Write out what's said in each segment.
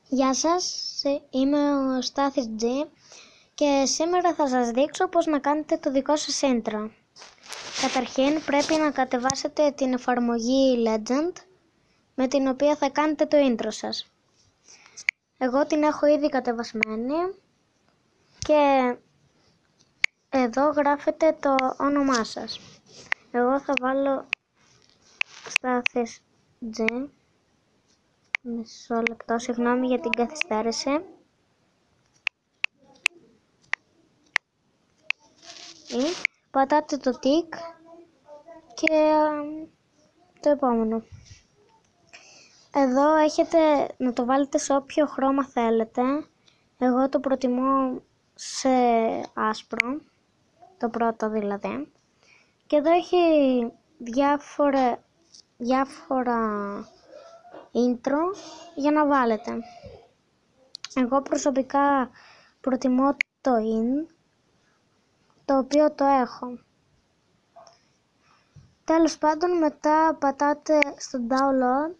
Γεια σας, είμαι ο Στάθης G και σήμερα θα σας δείξω πώς να κάνετε το δικό σας intro. Καταρχήν πρέπει να κατεβάσετε την εφαρμογή Legend με την οποία θα κάνετε το intro σας. Εγώ την έχω ήδη κατεβασμένη και εδώ γράφετε το όνομά σας. Εγώ θα βάλω Στάθης G. Μισό λεπτό, συγγνώμη για την καθυστέρηση. Πατάτε το tick και το επόμενο. Εδώ έχετε να το βάλετε σε όποιο χρώμα θέλετε. Εγώ το προτιμώ σε άσπρο, το πρώτο δηλαδή. Και εδώ έχει διάφορα intro για να βάλετε. Εγώ προσωπικά προτιμώ το in, το οποίο το έχω. Τέλος πάντων, μετά πατάτε στο download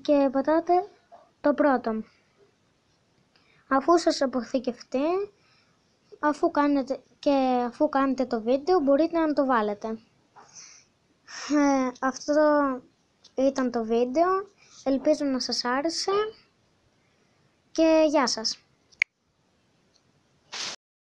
και πατάτε το πρώτο. Αφού σας αποθηκευτεί, αφού κάνετε το βίντεο, μπορείτε να το βάλετε. Αυτό ήταν το βίντεο. Ελπίζω να σας άρεσε και γεια σας.